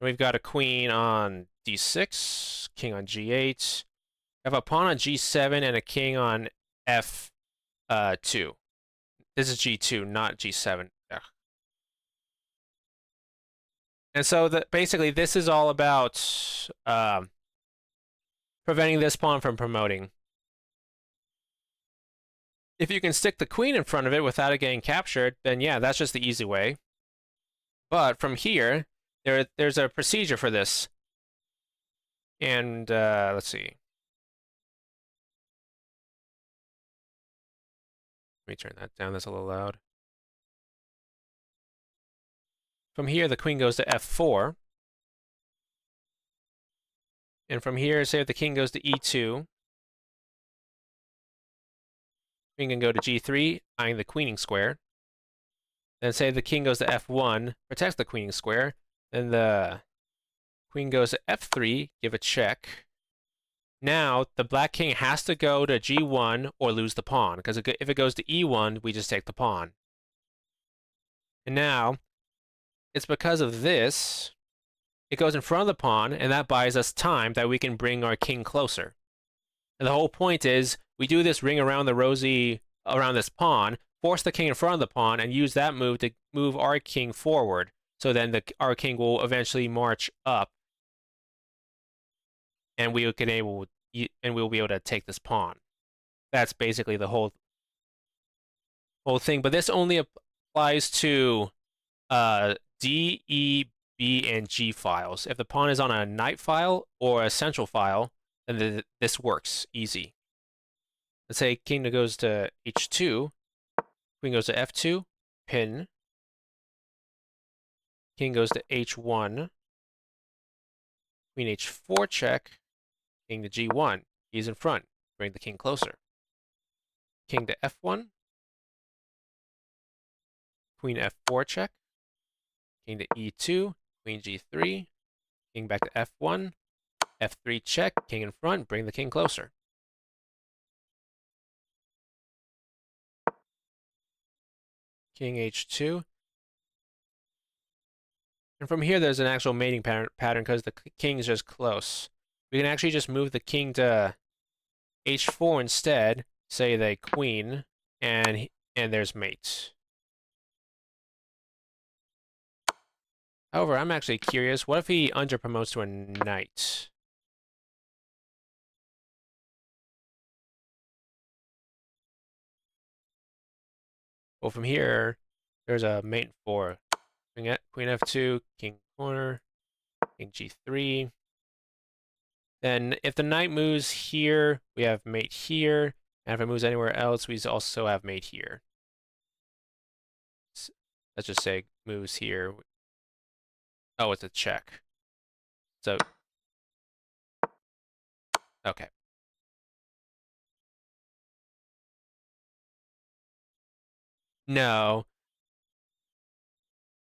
We've got a queen on d6, king on g8. I have a pawn on g7 and a king on f2. This is g2, not g7. Ugh. And so basically, this is all about preventing this pawn from promoting. If you can stick the queen in front of it without it getting captured, then yeah, that's just the easy way. But from here, there's a procedure for this. And let's see. Let me turn that down. That's a little loud. From here, the queen goes to f4. And from here, say if the king goes to e2, queen can go to g3, eyeing the queening square. Then say the king goes to f1, protects the queening square. Then the queen goes to f3, give a check. Now, the black king has to go to g1 or lose the pawn, because if it goes to e1, we just take the pawn. And now, it's because of this, it goes in front of the pawn, and that buys us time that we can bring our king closer. And the whole point is, we do this ring around the rosy, around this pawn, force the king in front of the pawn, and use that move to move our king forward. So then our king will eventually march up, and we'll be able to take this pawn. That's basically the whole thing. But this only applies to D, E, B, and G files. If the pawn is on a knight file or a central file, then this works easy. Let's say king goes to H2, queen goes to F2, pin. King goes to H1, queen H4 check, king to G1. He's in front. Bring the king closer. King to F1, queen F4 check, king to E2, queen G3, king back to F1, F3 check, king in front, bring the king closer. King H2. And from here, there's an actual mating pattern because the king's just close. We can actually just move the king to H4 instead, say the queen, and there's mate. However, I'm actually curious, what if he underpromotes to a knight? Well, from here, there's a mate for queen F2, king corner, king G3. Then if the knight moves here, we have mate here. And if it moves anywhere else, we also have mate here. Let's just say moves here. Oh, it's a check. So, okay. No.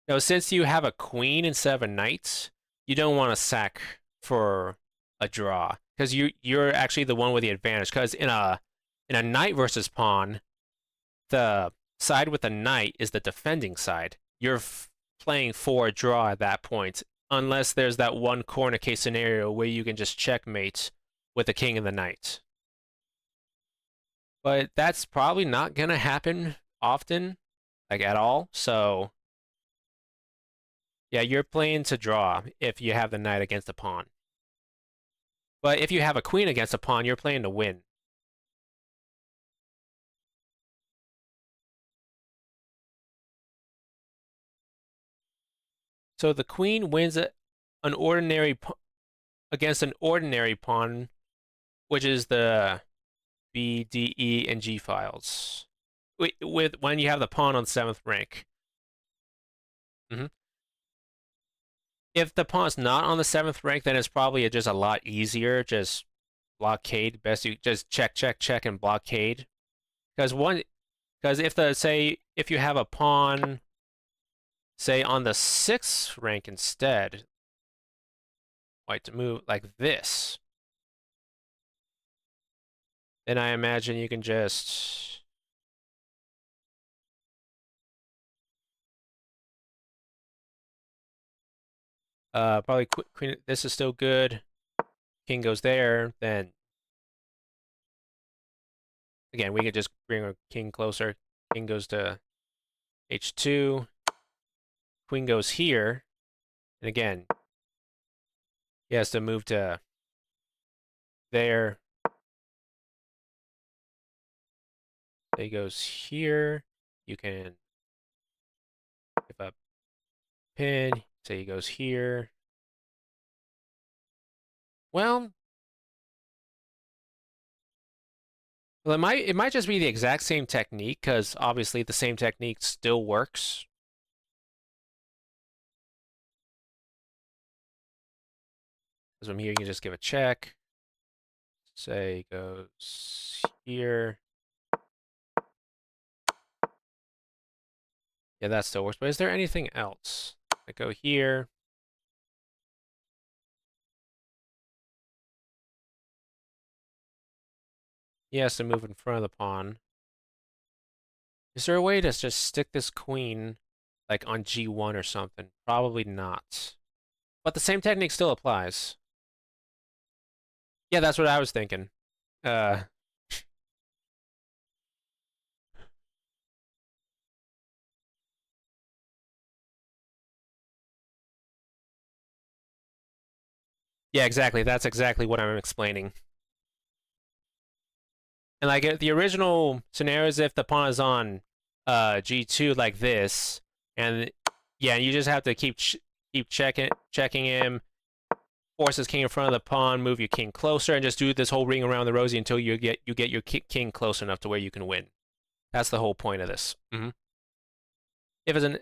No, since you have a queen instead of a knight, you don't want to sack for a draw. Because you're actually the one with the advantage. Because in a knight versus pawn, the side with the knight is the defending side. You're playing for a draw at that point, unless there's that one corner case scenario where you can just checkmate with the king and the knight. But that's probably not gonna happen often, like at all. So yeah, you're playing to draw if you have the knight against the pawn. But if you have a queen against a pawn, you're playing to win. So the queen wins an ordinary against an ordinary pawn, which is the B, D, E, and G files. With when you have the pawn on 7th rank. Mm-hmm. If the pawn's not on the 7th rank, then it's probably just a lot easier. Just blockade. Best you just check, check, check, and blockade. Because if you have a pawn, say on the 6th rank instead, white to move like this, then I imagine you can just Probably queen. This is still good. King goes there. Then again, we could just bring our king closer. King goes to h2. Queen goes here. And again, he has to move to there. So he goes here. You can give a pin. Say he goes here. Well, it might just be the exact same technique because obviously the same technique still works. Because from here you can just give a check. Say goes here. Yeah, that still works. But is there anything else? I go here. He has to move in front of the pawn. Is there a way to just stick this queen like on g1 or something? Probably not. But the same technique still applies. Yeah, that's what I was thinking. Uh, yeah, exactly. That's exactly what I'm explaining. And like the original scenario is if the pawn is on g2 like this, and yeah, you just have to keep checking him, force his king in front of the pawn, move your king closer, and just do this whole ring around the rosy until you get your king close enough to where you can win. That's the whole point of this. If it's an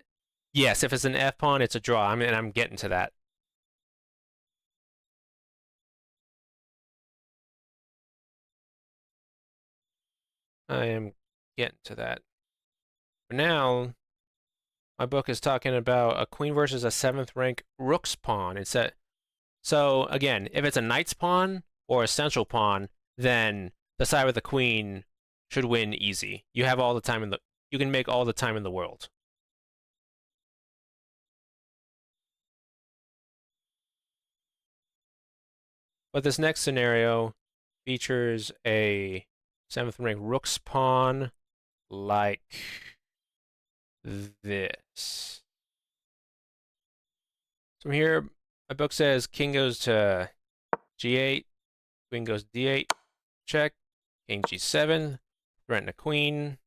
Yes, if it's an f pawn, it's a draw. I'm getting to that. I am getting to that. For now, my book is talking about a queen versus a 7th rank rook's pawn. So again, if it's a knight's pawn or a central pawn, then the side with the queen should win easy. You can make all the time in the world. But this next scenario features a 7th rank rook's pawn like this. So here, my book says king goes to g8, queen goes to d8, check, king g7, threaten a queen,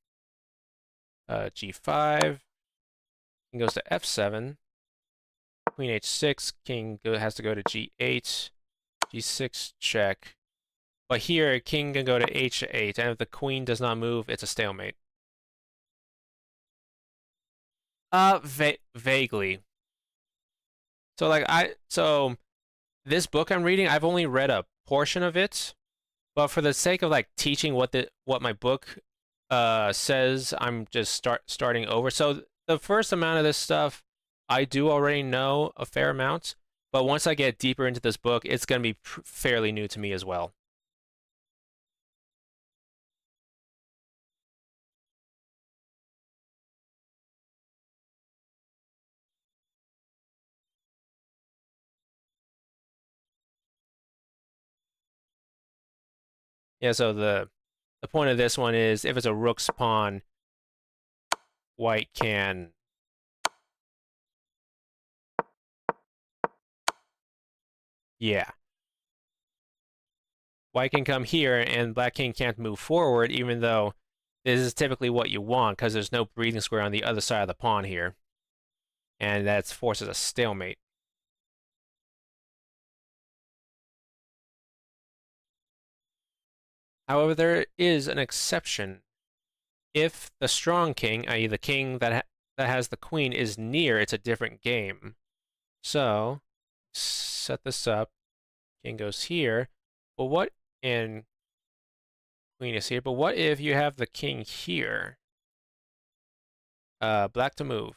g5, king goes to f7, queen h6, has to go to g8, g6, check. But here, king can go to h8, and if the queen does not move, it's a stalemate. Vaguely. So this book I'm reading, I've only read a portion of it, but for the sake of like teaching what my book says, I'm just starting over. So the first amount of this stuff I do already know a fair amount, but once I get deeper into this book, it's going to be fairly new to me as well. Yeah, so the point of this one is if it's a rook's pawn, white can yeah. White can come here and black king can't move forward, even though this is typically what you want because there's no breathing square on the other side of the pawn here. And that forces a stalemate. However, there is an exception. If the strong king, i.e. the king that has the queen, is near, it's a different game. So, set this up. King goes here. But what and queen is here. But what if you have the king here? Black to move.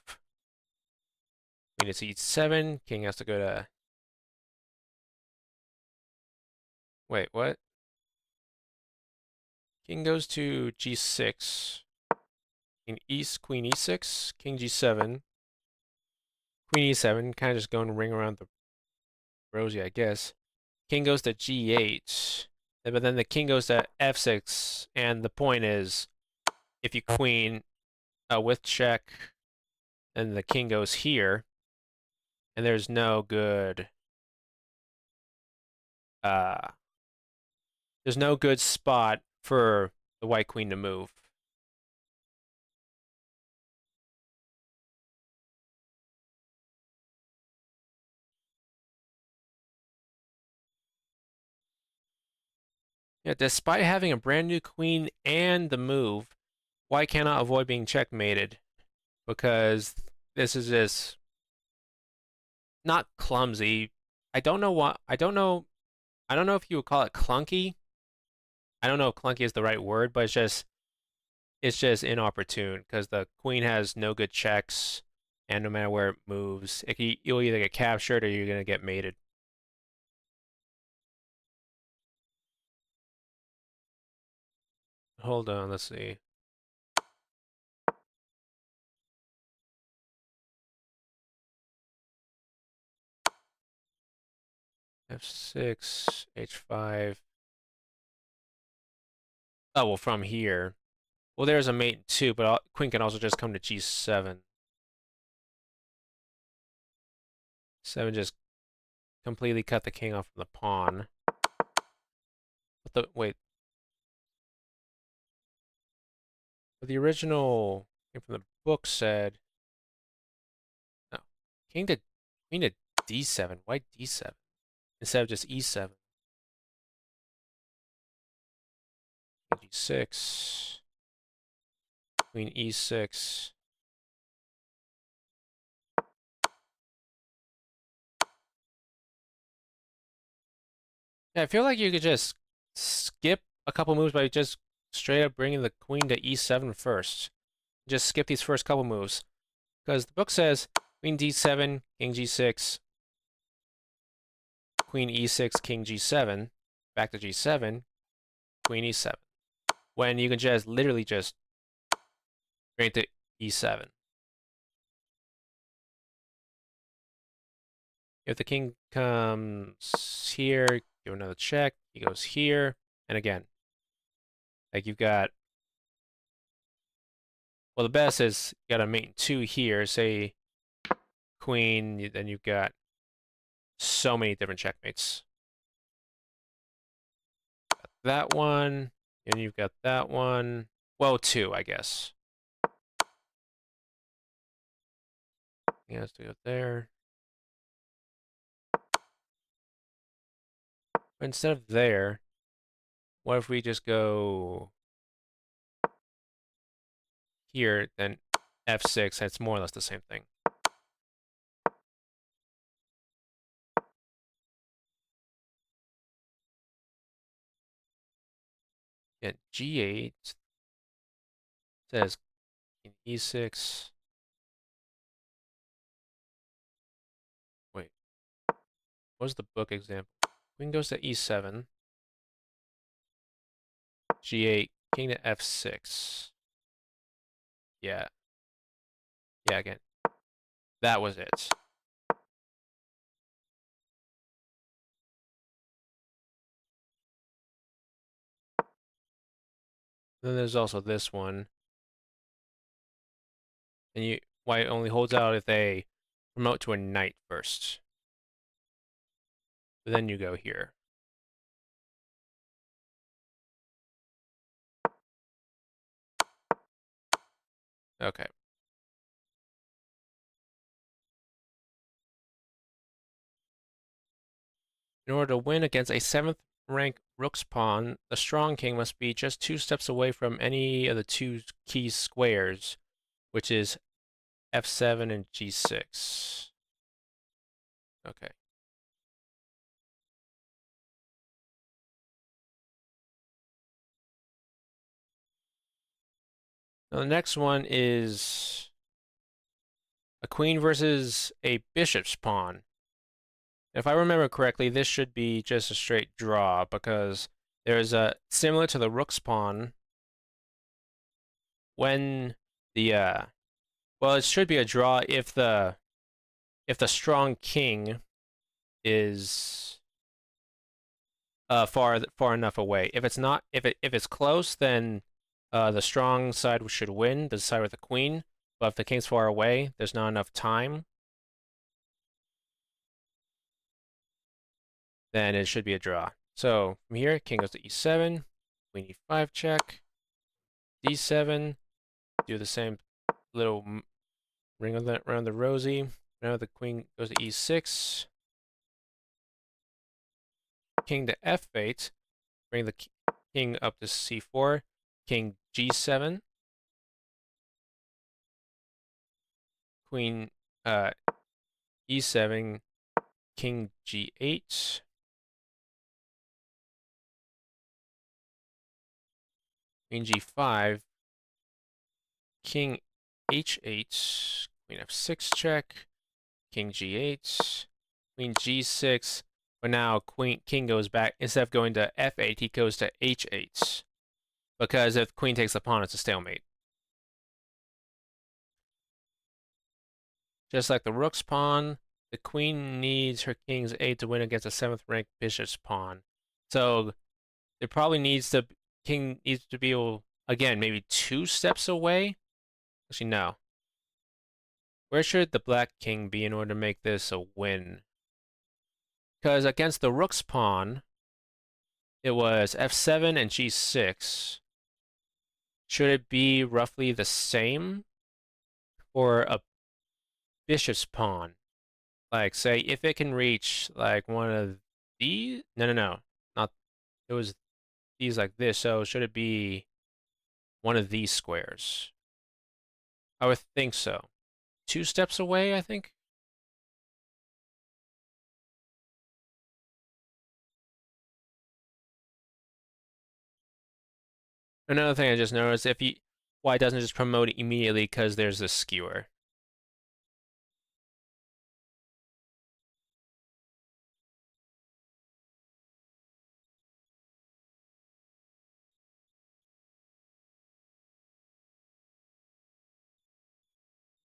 Queen is e7. King has to go to. Wait, what? King goes to g6. Queen e6. King g7. Queen e7. Kind of just going to ring around the rosy, I guess. King goes to g8, but then the king goes to f6, and the point is, if you queen with check, and the king goes here, and there's no good, uh, there's no good spot for the white queen to move. Yeah, despite having a brand new queen and the move, white cannot avoid being checkmated because this is just not clumsy. I don't know what I don't know. I don't know if you would call it clunky. I don't know if clunky is the right word, but it's just inopportune because the queen has no good checks, and no matter where it moves, you'll either get captured or you're gonna get mated. Hold on, let's see. F6, H5. Oh, well, from here. Well, there's a mate too, but queen can also just come to G7. 7 just completely cut the king off from the pawn. Wait. But the original king from the book said, no, king to queen to D7. Why D7 instead of just E7? King G6, queen E6. Yeah, I feel like you could just skip a couple moves by just straight up bringing the queen to E7 first. Just skip these first couple moves. Because the book says queen D7, king G6, queen E6, king G7, back to G7, queen E7. When you can just literally just bring it to E7. If the king comes here, give another check, he goes here, and again, like you've got, well, the best is you got a mate in 2 here, say queen, then you've got so many different checkmates. Got that one, and you've got that one. Well, 2, I guess. He has to go there. But instead of there, what if we just go here, then F6, that's more or less the same thing. Yeah, G8 says E6. Wait, what was the book example? Queen goes to E7. G8, king to F6. Yeah. Yeah, again. That was it. Then there's also this one. And white only holds out if they promote to a knight first. But then you go here. Okay. In order to win against a 7th rank rook's pawn, the strong king must be just 2 steps away from any of the 2 key squares, which is F7 and G6. Okay. Now the next one is a queen versus a bishop's pawn. If I remember correctly, this should be just a straight draw because there's a similar to the rook's pawn when the well, it should be a draw if the strong king is far enough away. If it's not, if it's close, then the strong side should win, the side with the queen. But if the king's far away, there's not enough time, then it should be a draw. So from here, king goes to e7, queen e5 check, d7, do the same little ring around the rosy. Now the queen goes to e6, king to f8, bring the king up to c4, king g7, queen e7, king g8, queen g5, king h8, queen f6 check, king g8, queen g6, but now king goes back, instead of going to f8, he goes to h8, because if queen takes the pawn, it's a stalemate. Just like the rook's pawn, the queen needs her king's 8 to win against a 7th ranked bishop's pawn. So there probably king needs to be again, maybe 2 steps away. Actually, no. Where should the black king be in order to make this a win? Because against the rook's pawn, it was f7 and g6. Should it be roughly the same for a bishop's pawn? Like, say, if it can reach, like, one of these? No. Not, it was these like this, so should it be one of these squares? I would think so. 2 steps away, I think? Another thing I just noticed, why it doesn't just promote it immediately, because there's a skewer.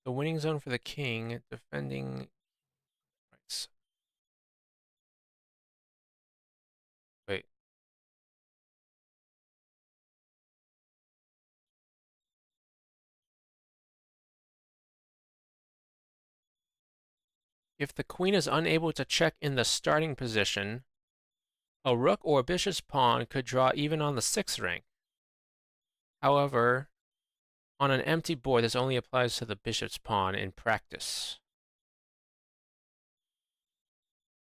The winning zone for the king, defending rights. Wait. If the queen is unable to check in the starting position, a rook or a bishop's pawn could draw even on the 6th rank. However, on an empty board, this only applies to the bishop's pawn in practice.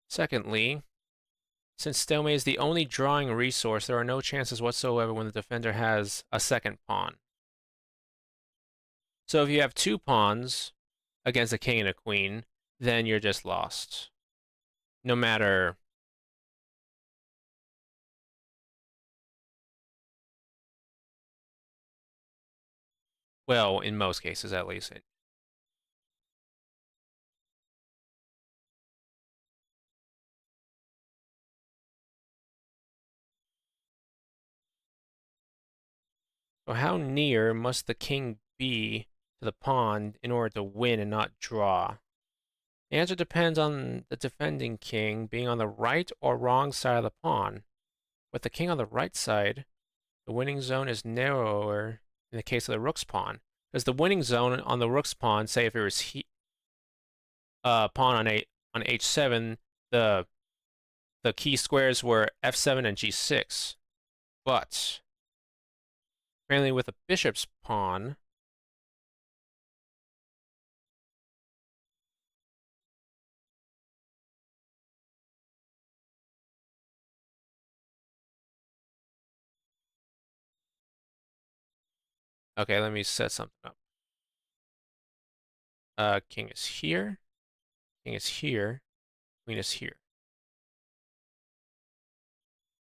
Secondly, since stalemate is the only drawing resource, there are no chances whatsoever when the defender has a second pawn. So if you have 2 pawns against a king and a queen, then you're just lost. No matter... Well, in most cases, at least. So how near must the king be to the pawn in order to win and not draw? The answer depends on the defending king being on the right or wrong side of the pawn. With the king on the right side, the winning zone is narrower in the case of the rook's pawn. Because the winning zone on the rook's pawn, say if it was pawn on h7, the key squares were f7 and g6. But apparently with a bishop's pawn, okay, let me set something up. King is here, king is here, queen is here.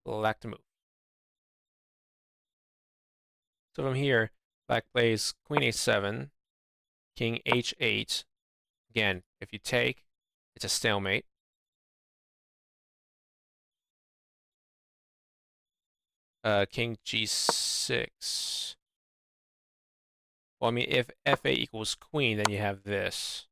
Black to move. So from here, black plays queen a7, king h8. Again, if you take, it's a stalemate. King g6. Well, I mean, if f8 equals queen, then you have this.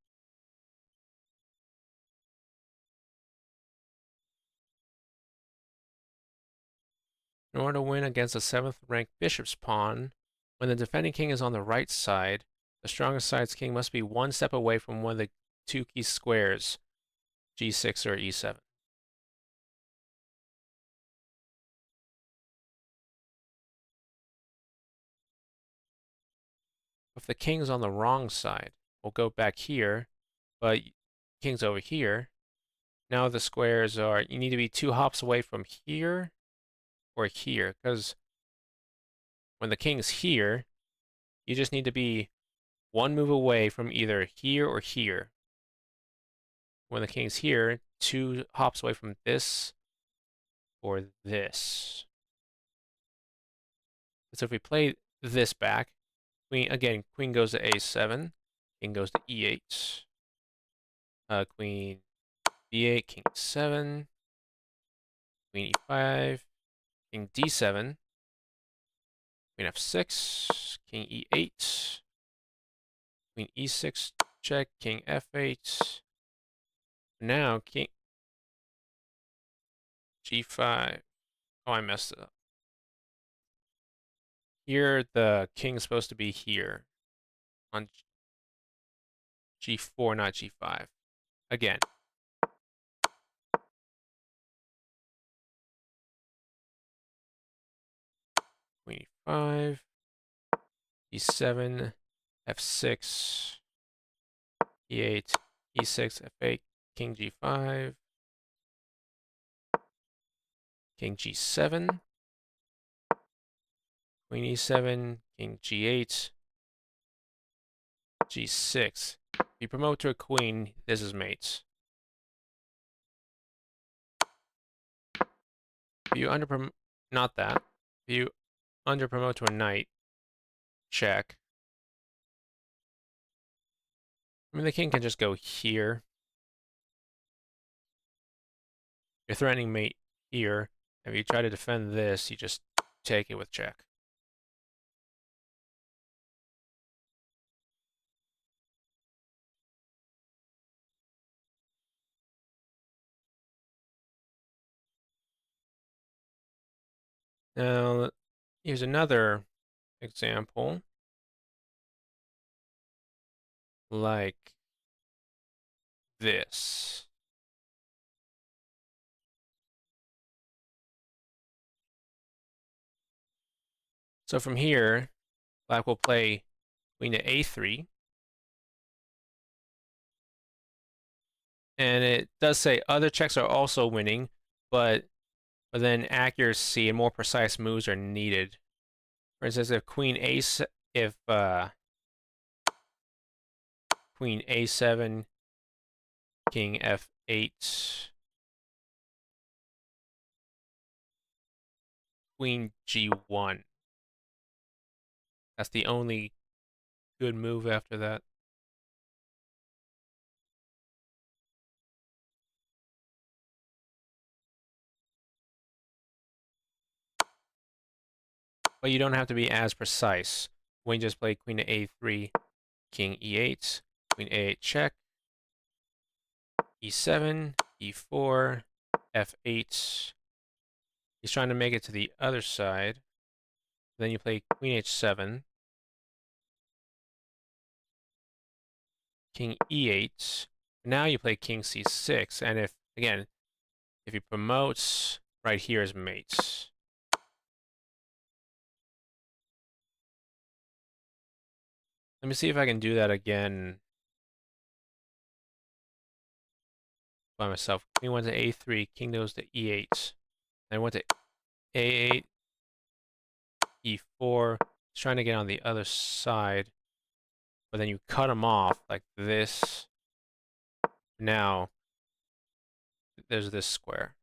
In order to win against a 7th ranked bishop's pawn, when the defending king is on the right side, the strongest side's king must be one step away from one of the two key squares, g6 or e7. If the king's on the wrong side, we'll go back here, but king's over here. Now the squares are, you need to be 2 hops away from here or here, because when the king's here, you just need to be 1 move away from either here or here. When the king's here, 2 hops away from this or this. So if we play this back, queen goes to a7, king goes to e8, queen b8, king 7, queen e5, king d7, queen f6, king e8, queen e6, check, king f8. Now king g5. Oh, I messed it up. Here, the king's supposed to be here on g4, not g5. Again. Queen e5, e7, f6, e8, e6, f8, king g5, king g7, queen e7, king g8, g6. If you promote to a queen, this is mates. If you not that. If you under promote to a knight, check. I mean, the king can just go here. You're threatening mate here. If you try to defend this, you just take it with check. Now, here's another example. Like this. So from here, black will play queen to a3. And it does say other checks are also winning, but then accuracy and more precise moves are needed. For instance, if queen queen a7, king f8, queen g1. That's the only good move after that. But you don't have to be as precise. When you just play queen to a3, king e8, queen a8 check, e7, e4, f8. He's trying to make it to the other side. Then you play queen h7, king e8. Now you play king c6, and if he promotes, right here is mates. Let me see if I can do that again by myself. Queen went to a3, king goes to e8. Then I went to a8, e4. He's trying to get on the other side, but then you cut him off like this. Now, there's this square.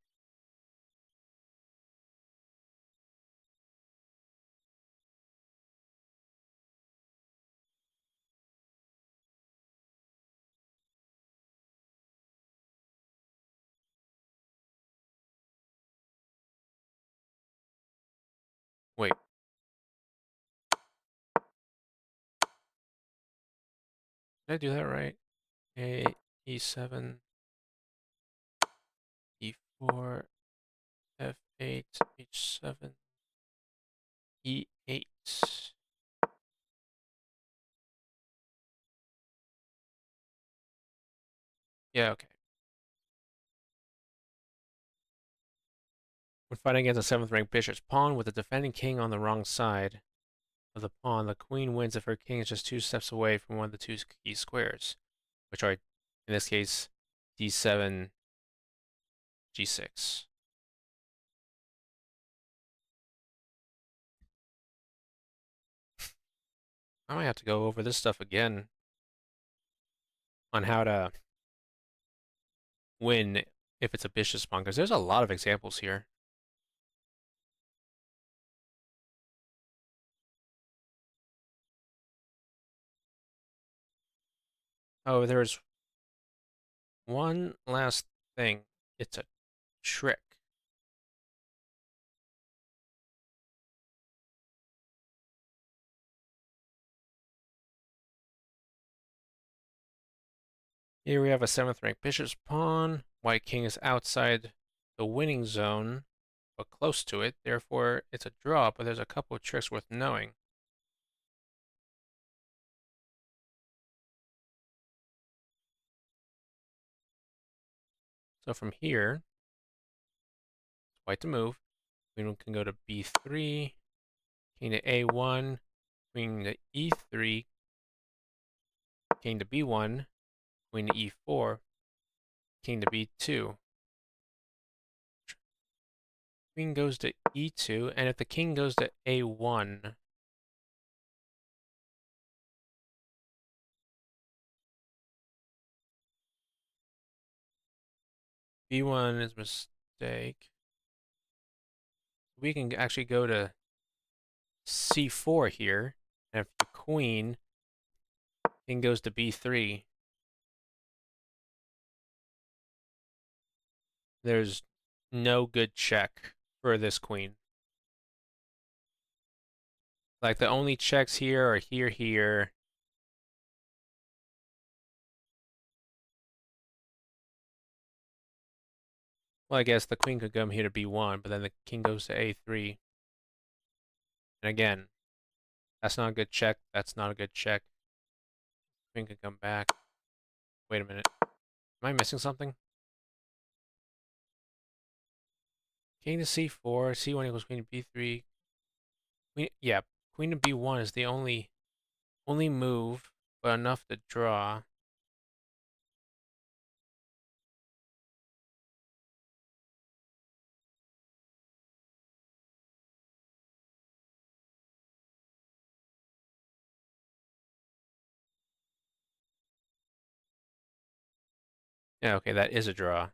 Wait. Did I do that right? A, e7, e4, f8, h7. E8. Yeah, okay. When fighting against a 7th rank bishop's pawn with the defending king on the wrong side of the pawn, the queen wins if her king is just 2 steps away from one of the 2 key squares, which are, in this case, d7, g6. I might have to go over this stuff again on how to win if it's a bishop's pawn, because there's a lot of examples here. Oh, there's one last thing. It's a trick. Here we have a 7th rank bishop's pawn. White king is outside the winning zone, but close to it. Therefore, it's a draw, but there's a couple of tricks worth knowing. So from here, white to move. Queen can go to b3, king to a1, queen to e3, king to b1, queen to e4, king to b2. Queen goes to e2, and if the king goes to a1, b1 is a mistake. We can actually go to c4 here, and if the queen goes to b3, there's no good check for this queen. Like, the only checks here are here. Well, I guess the queen could come here to b1, but then the king goes to a3. And again, that's not a good check. That's not a good check. Queen could come back. Wait a minute. Am I missing something? King to c4, c1 equals queen to b3. Queen, yeah, queen to b1 is the only move, but enough to draw. Yeah, okay, that is a draw.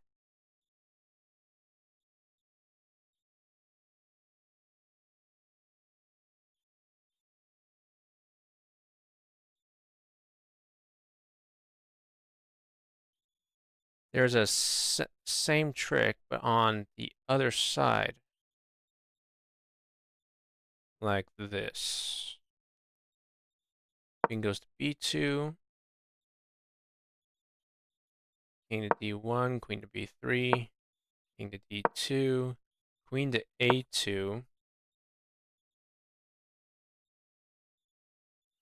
There's a same trick, but on the other side. Like this. Queen goes to b2. King to d1, queen to b3, king to d2, queen to a2,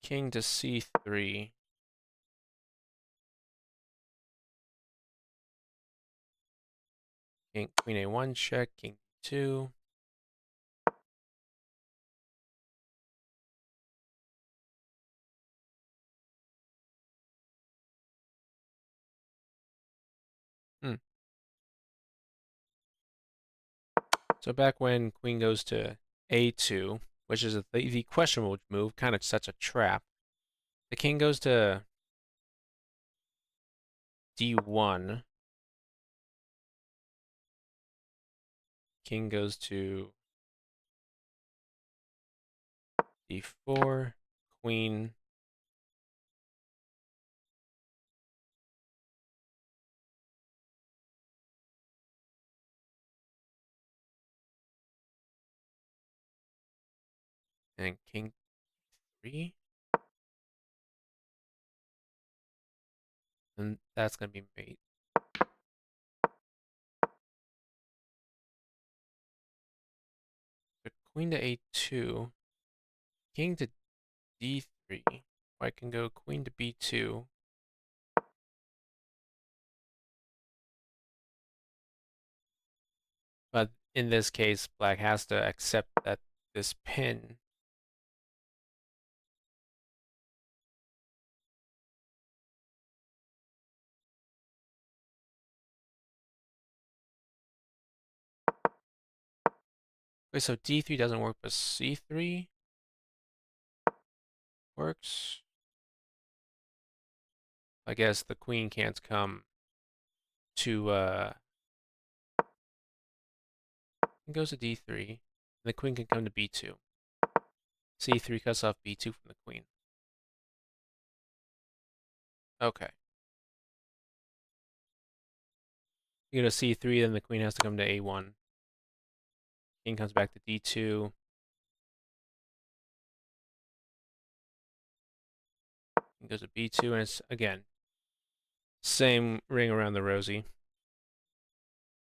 king to c3, queen a1 check, king 2. So back when queen goes to a2, which is the questionable move, kind of sets a trap. The king goes to d1. King goes to d4. Queen. And king 3. And that's going to be mate. The queen to a2. king to d3. I can go queen to b2. But in this case, black has to accept that this pin Wait, so d3 doesn't work, but c3 works? I guess the queen can't come to, it goes to d3, and the queen can come to b2. c3 cuts off b2 from the queen. Okay. You go to c3, then the queen has to come to a1. King comes back to d2. King goes to b2, and it's, again, same ring around the rosy.